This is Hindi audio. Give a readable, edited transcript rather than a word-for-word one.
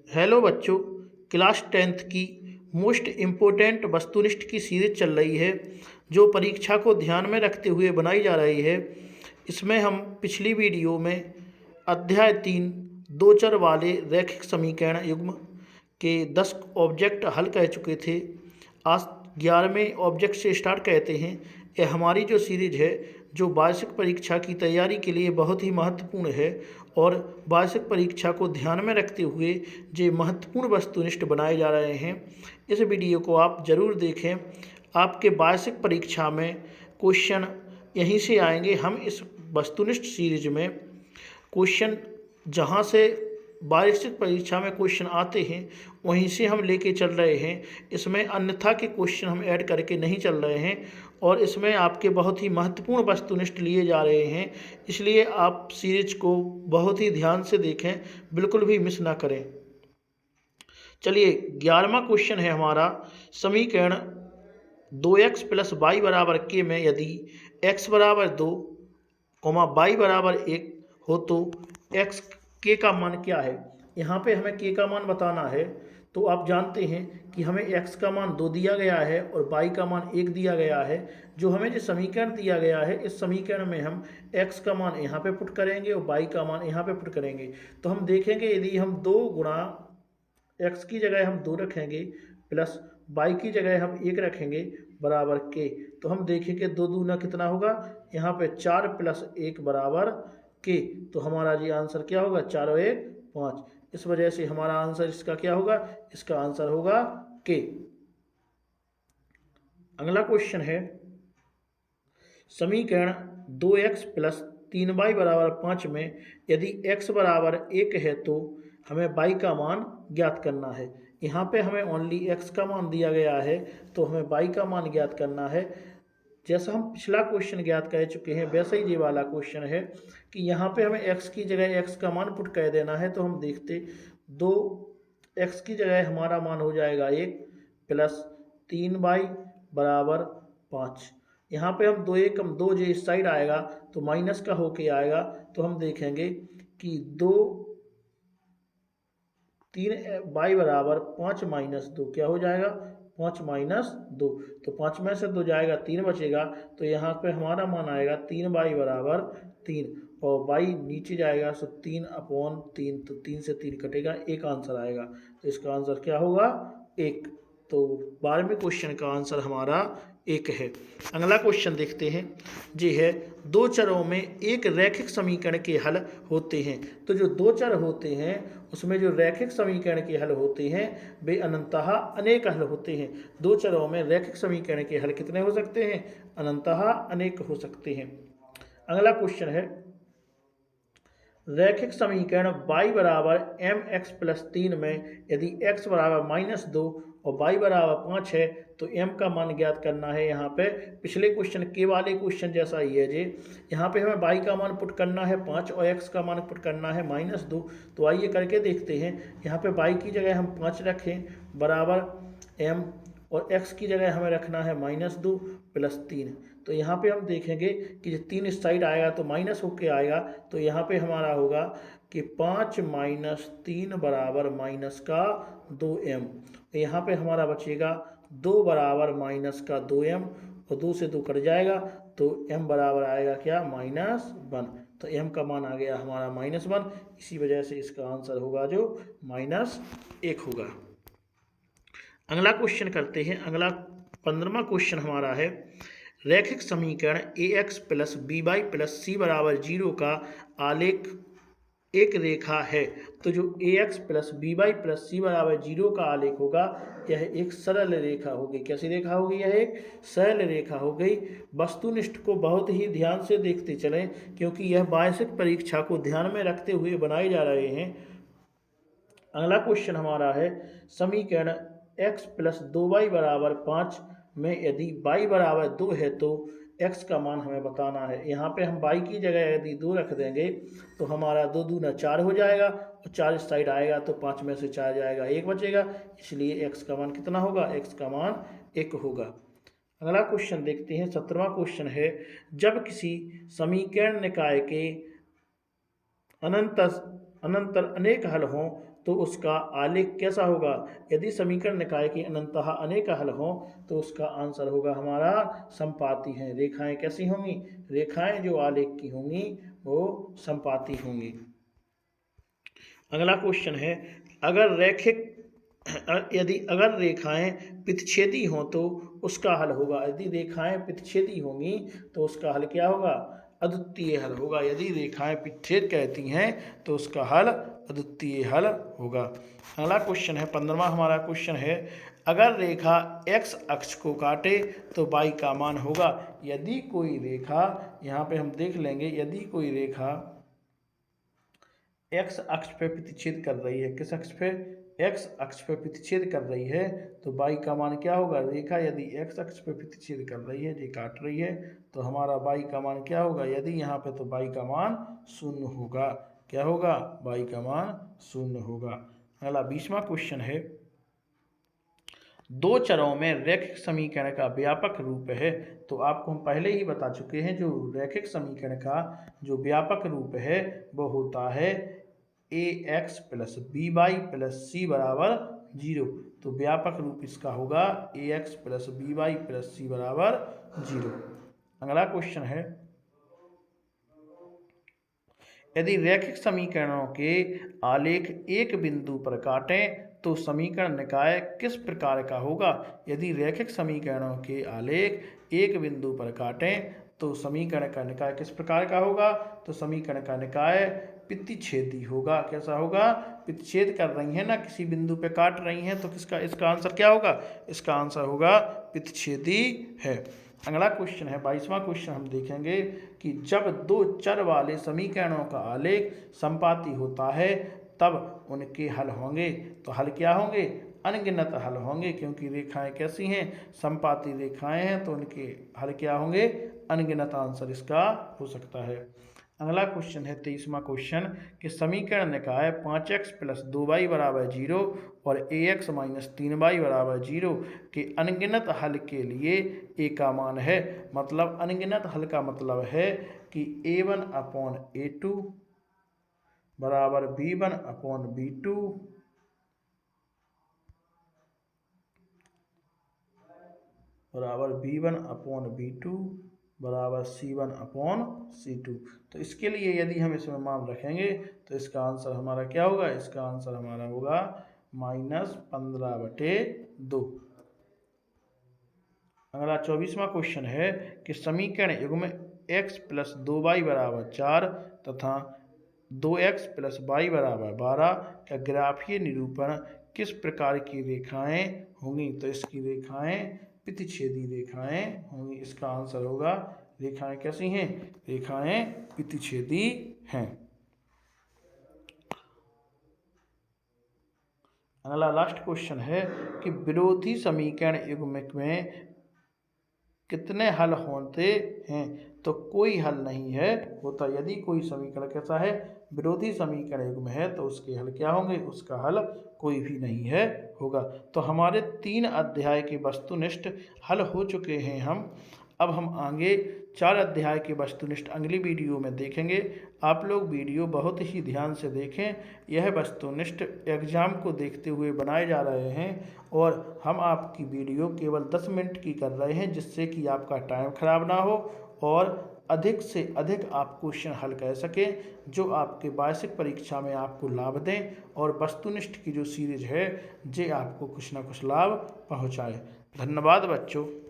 हेलो बच्चों, क्लास 10th की मोस्ट इम्पोर्टेंट वस्तुनिष्ठ की सीरीज चल रही है जो परीक्षा को ध्यान में रखते हुए बनाई जा रही है। इसमें हम पिछली वीडियो में अध्याय 3 दो चर वाले रैखिक समीकरण युग्म के 10 ऑब्जेक्ट हल कर चुके थे। आज 11वें ऑब्जेक्ट से स्टार्ट करते हैं। यह हमारी जो सीरीज है जो वार्षिक परीक्षा की तैयारी के लिए बहुत ही महत्वपूर्ण है और वार्षिक परीक्षा को ध्यान में रखते हुए जो महत्वपूर्ण वस्तुनिष्ठ बनाए जा रहे हैं। इस वीडियो को आप ज़रूर देखें। आपके वार्षिक परीक्षा में क्वेश्चन यहीं से आएंगे। हम इस वस्तुनिष्ठ सीरीज में क्वेश्चन जहाँ से वार्षिक परीक्षा में क्वेश्चन आते हैं वहीं से हम लेके चल रहे हैं। इसमें अन्यथा के क्वेश्चन हम ऐड करके नहीं चल रहे हैं और इसमें आपके बहुत ही महत्वपूर्ण वस्तुनिष्ठ लिए जा रहे हैं। इसलिए आप सीरीज को बहुत ही ध्यान से देखें, बिल्कुल भी मिस ना करें। चलिए 11वां क्वेश्चन है हमारा, समीकरण 2x + y बराबर k में यदि x बराबर 2, y बराबर 1 हो तो x के का मान क्या है। यहाँ पे हमें k का मान बताना है। तो आप जानते हैं कि हमें x का मान 2 दिया गया है और y का मान 1 दिया गया है। जो हमें जो समीकरण दिया गया है, इस समीकरण में हम x का मान यहाँ पे पुट करेंगे और y का मान यहाँ पे पुट करेंगे। तो हम देखेंगे यदि हम 2 गुणा x की जगह हम 2 रखेंगे प्लस y की जगह हम 1 रखेंगे बराबर k, तो हम देखेंगे 2 दूना कितना होगा, यहाँ पे 4 + 1 बराबर k। तो हमारा जी आंसर क्या होगा, 4 और 1 5। इस वजह से हमारा आंसर इसका क्या होगा, इसका आंसर होगा k। अगला क्वेश्चन है, समीकरण 2x + 3y बराबर 5 में यदि x बराबर 1 है तो हमें y का मान ज्ञात करना है। यहाँ पे हमें ओनली x का मान दिया गया है तो हमें y का मान ज्ञात करना है। जैसा हम पिछला क्वेश्चन ज्ञात कर चुके हैं वैसा ही ये वाला क्वेश्चन है कि यहाँ पे हमें x की जगह x का मान पुट कर देना है। तो हम देखते 2x की जगह हमारा मान हो जाएगा 1 + 3y बराबर 5। यहाँ पे हम 2 1 हम 2 जो इस साइड आएगा तो माइनस का होके आएगा। तो हम देखेंगे कि 2 3y बराबर 5 - 2 क्या हो जाएगा, 5 - 2। तो 5 में से 2 जाएगा 3 बचेगा। तो यहाँ पे हमारा मान आएगा 3y बराबर 3 और y नीचे जाएगा तो 3/3। तो 3 से 3 कटेगा, एक आंसर आएगा। तो इसका आंसर क्या होगा, 1। तो 12वें क्वेश्चन का आंसर हमारा 1 है। अगला क्वेश्चन देखते हैं, जी है दो चरों में एक रैखिक समीकरण के हल होते हैं। तो जो दो चर होते हैं उसमें जो रैखिक समीकरण के हल होते हैं वे अनंतः अनेक हल होते हैं। दो चरों में रैखिक समीकरण के हल कितने हो सकते हैं, अनंतः अनेक हो सकते हैं। अगला क्वेश्चन है, रैखिक समीकरण y बराबर mx + 3 में यदि x बराबर -2 और y बराबर 5 है तो m का मान ज्ञात करना है। यहाँ पे पिछले क्वेश्चन के वाले क्वेश्चन जैसा ही है जी। यहाँ पे हमें y का मान पुट करना है 5 और x का मान पुट करना है -2। तो आइए करके देखते हैं। यहाँ पे y की जगह हम 5 रखें बराबर m और x की जगह हमें रखना है -2 + 3। तो यहाँ पे हम देखेंगे कि जो 3 इस साइड आएगा तो माइनस होके आएगा। तो यहाँ पे हमारा होगा कि 5 - 3 बराबर -2m। यहाँ पे हमारा बचेगा 2 बराबर -2m और 2 से 2 कट जाएगा तो m बराबर आएगा क्या, -1। तो m का मान आ गया हमारा -1। इसी वजह से इसका आंसर होगा जो -1 होगा। अगला क्वेश्चन करते हैं। अगला 15वां क्वेश्चन हमारा है, रैखिक समीकरण ax + by + c बराबर 0 का आलेख एक रेखा है। तो जो ax + by + c बराबर 0 का आलेख होगा यह एक सरल रेखा होगी। कैसी रेखा होगी, यह एक सरल रेखा हो गई। वस्तुनिष्ठ को बहुत ही ध्यान से देखते चलें क्योंकि यह वार्षिक परीक्षा को ध्यान में रखते हुए बनाए जा रहे हैं। अगला क्वेश्चन हमारा है, समीकरण x + 2y बराबर 5 में यदि y बराबर 2 है तो x का मान हमें बताना है। यहाँ पे हम y की जगह यदि 2 रख देंगे तो हमारा 2 दूना 4 हो जाएगा और 4 इस साइड आएगा तो 5 में से 4 जाएगा, 1 बचेगा। इसलिए x का मान कितना होगा, x का मान 1 होगा। अगला क्वेश्चन देखते हैं। 17वां क्वेश्चन है, जब किसी समीकरण निकाय के अनंतर अनेक हल हों तो उसका आलेख कैसा होगा। यदि समीकरण निकाय के अनंतः अनेक हल हों तो उसका आंसर होगा हमारा संपाती है। रेखाएं कैसी होंगी, रेखाएं जो आलेख की होंगी वो संपाती होंगी। अगला क्वेश्चन है, अगर रेखाएं पितछेदी हों तो उसका हल होगा। यदि रेखाएं पितछेदी होंगी तो उसका हल क्या होगा, अद्वितीय हल होगा। यदि रेखाएं पितछेद कहती हैं तो उसका हल अद्वितीय हल होगा। अगला क्वेश्चन है 15वां हमारा क्वेश्चन है, अगर रेखा x अक्ष को काटे तो y का मान होगा। यदि कोई रेखा, यहाँ पे हम देख लेंगे, यदि कोई रेखा x अक्ष पे प्रतिच्छेद कर रही है, किस अक्ष पे, x अक्ष पे प्रतिच्छेद कर रही है तो y का मान क्या होगा। रेखा यदि x अक्ष पे प्रतिच्छेद कर रही है, ये काट रही है, तो हमारा y का मान क्या होगा। यदि यहाँ पे तो y का मान 0 होगा। क्या होगा, y का मान 0 होगा। अगला 20वां क्वेश्चन है, दो चरों में रैखिक समीकरण का व्यापक रूप है। तो आपको हम पहले ही बता चुके हैं, जो रैखिक समीकरण का जो व्यापक रूप है वो होता है ax plus B Y plus C बराबर 0। तो व्यापक रूप इसका होगा ax plus B Y plus C बराबर 0। अगला क्वेश्चन है, यदि रैखिक समीकरणों के आलेख एक बिंदु पर काटें तो समीकरण निकाय किस प्रकार का होगा। यदि रैखिक समीकरणों के आलेख एक बिंदु पर काटें तो समीकरण का निकाय किस प्रकार का होगा। तो समीकरण का निकाय पितछेदी होगा। कैसा होगा, पितछेद कर रही हैं ना, किसी बिंदु पे काट रही हैं, तो इसका आंसर क्या होगा, इसका आंसर होगा पितछेदी है। अगला क्वेश्चन है 22वां क्वेश्चन हम देखेंगे कि जब दो चर वाले समीकरणों का आलेख संपाती होता है तब उनके हल होंगे। तो हल क्या होंगे, अनगिनत हल होंगे, क्योंकि रेखाएं कैसी हैं, संपाती रेखाएं हैं, तो उनके हल क्या होंगे, अनगिनत। आंसर इसका हो सकता है। अगला क्वेश्चन है 23वां क्वेश्चन कि समीकरण निकाय 5x प्लस 2y बराबर 0 और ax माइनस 3y बराबर 0 के अनगिनत हल के लिए a का मान है। मतलब अनगिनत हल का मतलब है कि a1 अपॉन a2 बराबर b1 अपॉन b2 बराबर b1 अपॉन b2 बराबर c1 अपॉन c2। तो इसके लिए यदि हम इसमें मान रखेंगे तो इसका आंसर हमारा क्या होगा, इसका आंसर हमारा होगा -15/2। अगला 24वां क्वेश्चन है कि समीकरण युग्म x प्लस 2y बराबर 4 तथा 2x प्लस y बराबर 12 का ग्राफीय निरूपण किस प्रकार की रेखाएं होंगी। तो इसकी रेखाएं पितछेदी रेखाएं होंगी। इसका आंसर होगा, रेखाएं कैसी हैं, रेखाएं पितछेदी हैं। अगला लास्ट क्वेश्चन है कि विरोधी समीकरण युग्म में कितने हल होते हैं। तो कोई हल नहीं है होता। यदि कोई समीकरण कैसा है, विरोधी समीकरण युग्म है, तो उसके हल क्या होंगे, उसका हल कोई भी नहीं है होगा। तो हमारे 3 अध्याय के वस्तुनिष्ठ हल हो चुके हैं हम। अब हम आगे 4 अध्याय के वस्तुनिष्ठ अगली वीडियो में देखेंगे। आप लोग वीडियो बहुत ही ध्यान से देखें। यह वस्तुनिष्ठ एग्जाम को देखते हुए बनाए जा रहे हैं और हम आपकी वीडियो केवल 10 मिनट की कर रहे हैं, जिससे कि आपका टाइम खराब ना हो और अधिक से अधिक आप क्वेश्चन हल कर सकें, जो आपके वार्षिक परीक्षा में आपको लाभ दें और वस्तुनिष्ठ की जो सीरीज है जे आपको कुछ ना कुछ लाभ पहुँचाए। धन्यवाद बच्चों।